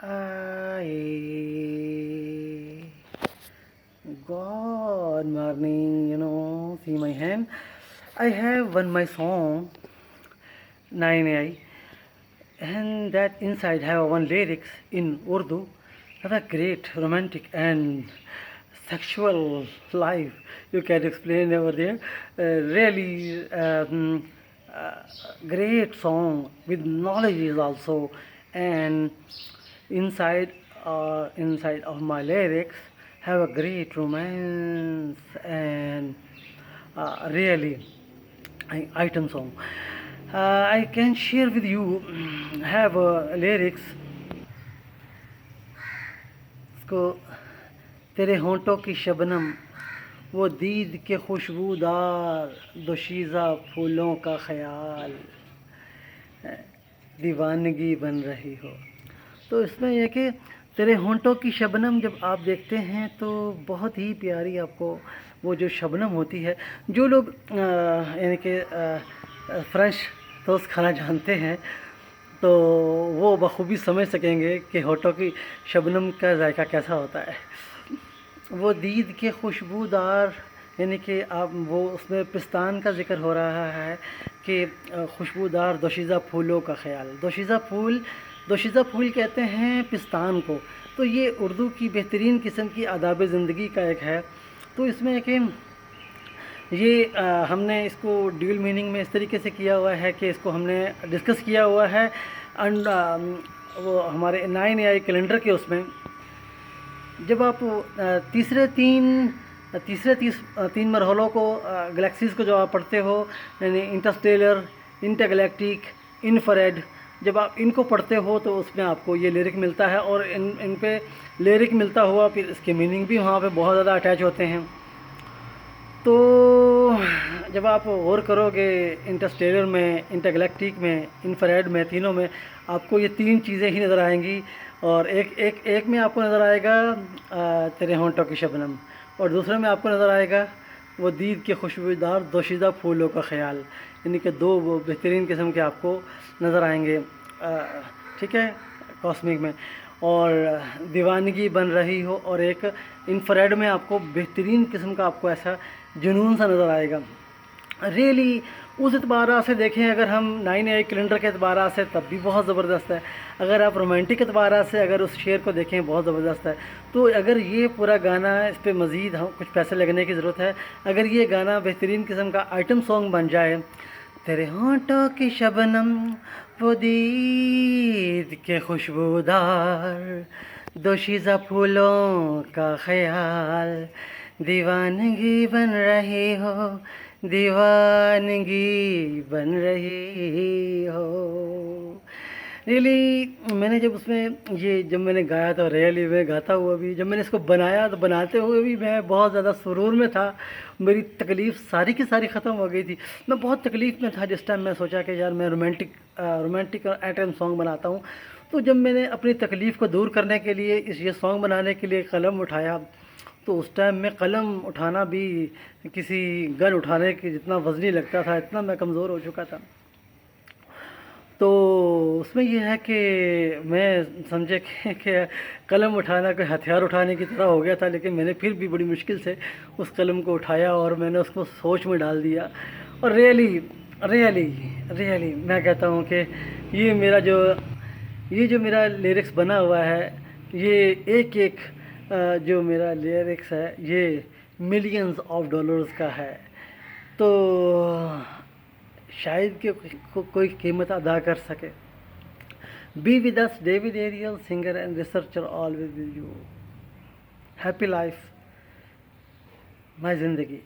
I Good morning, see my hand. I have one my song 9AI, and that inside have one lyrics in Urdu. Have a great romantic and sexual life. You can explain over there. Really great song with knowledge also, and inside inside of my lyrics have a great romance and really item song. I can share with you have lyrics کو تیرے ہونٹوں کی شبنم وہ دید کے خوشبودار دوشیزہ پھولوں کا خیال دیوانگی بن رہی ہو. تو اس میں یہ کہ تیرے ہونٹوں کی شبنم جب آپ دیکھتے ہیں تو بہت ہی پیاری آپ کو وہ جو شبنم ہوتی ہے. جو لوگ یعنی کہ فرینچ ٹوسٹ کھانا جانتے ہیں تو وہ بخوبی سمجھ سکیں گے کہ ہونٹوں کی شبنم کا ذائقہ کیسا ہوتا ہے. وہ دید کے خوشبودار یعنی کہ آپ وہ اس میں پستان کا ذکر ہو رہا ہے کہ خوشبودار دوشیزہ پھولوں کا خیال. دوشیزہ پھول کہتے ہیں پستان کو. تو یہ اردو کی بہترین قسم کی آداب زندگی کا ایک ہے. تو اس میں کہ یہ ہم نے اس کو ڈیول میننگ میں اس طریقے سے کیا ہوا ہے کہ اس کو ہم نے ڈسکس کیا ہوا ہے اینڈ وہ ہمارے 9AI کیلنڈر کے اس میں جب آپ تیسرے تین مرحلوں کو گلیکسیز کو جو آپ پڑھتے ہو یعنی انٹرسٹیلر، انٹرگلیکٹک، انفریڈ، جب آپ ان کو پڑھتے ہو تو اس میں آپ کو یہ لیرک ملتا ہے اور ان پہ لیرک ملتا ہوا پھر اس کے میننگ بھی وہاں پہ بہت زیادہ اٹیچ ہوتے ہیں. تو جب آپ غور کرو گے انٹرسٹیلر میں، انٹرگلیکٹک میں، انفریڈ میں، تینوں میں آپ کو یہ تین چیزیں ہی نظر آئیں گی. اور ایک میں آپ کو نظر آئے گا تیرے ہونٹوں کی شبنم اور دوسرے میں آپ کو نظر آئے گا وہ دید کے خوشبودار دوشیزہ پھولوں کا خیال. یعنی کہ دو وہ بہترین قسم کے آپ کو نظر آئیں گے ٹھیک ہے کاسمک میں. اور دیوانگی بن رہی ہو اور ایک انفریڈ میں آپ کو بہترین قسم کا آپ کو ایسا جنون سا نظر آئے گا. ریئلی اس اعتبارات سے دیکھیں اگر ہم 9AI کیلنڈر کے اعتبارات سے تب بھی بہت زبردست ہے. اگر آپ رومانٹک اعتبارات سے اگر اس شعر کو دیکھیں بہت زبردست ہے. تو اگر یہ پورا گانا اس پہ مزید ہم کچھ پیسے لگنے کی ضرورت ہے. اگر یہ گانا بہترین قسم کا آئٹم سانگ بن جائے تیرے ہونٹوں کی شبنم وہ دید کے خوشبودار دوشیزہ پھولوں کا خیال دیوانگی بن رہی ہو، دیوانگی بن رہی ہو. ریئلی میں نے جب اس میں جب میں نے گایا تھا ریئلی میں گاتا ہوا بھی جب میں نے اس کو بنایا تو بناتے ہوئے بھی میں بہت زیادہ سرور میں تھا. میری تکلیف ساری کی ساری ختم ہو گئی تھی. میں بہت تکلیف میں تھا جس ٹائم میں سوچا کہ یار میں رومانٹک اور آئٹم سانگ بناتا ہوں. تو جب میں نے اپنی تکلیف کو دور کرنے کے لیے یہ سانگ بنانے کے لیے قلم اٹھایا تو اس ٹائم میں قلم اٹھانا بھی کسی گن اٹھانے کے جتنا وزنی لگتا تھا، اتنا میں کمزور ہو چکا تھا. تو اس میں یہ ہے کہ میں سمجھے کہ قلم اٹھانا کوئی ہتھیار اٹھانے کی طرح ہو گیا تھا. لیکن میں نے پھر بھی بڑی مشکل سے اس قلم کو اٹھایا اور میں نے اس کو سوچ میں ڈال دیا. اور ریئلی میں کہتا ہوں کہ یہ جو میرا لیرکس بنا ہوا ہے یہ ایک جو میرا لیرکس ہے یہ ملینز آف ڈالرز کا ہے. تو شاید کہ کوئی قیمت ادا کر سکے. Be with us David Ariel singer and researcher always with you. Happy life my زندگی.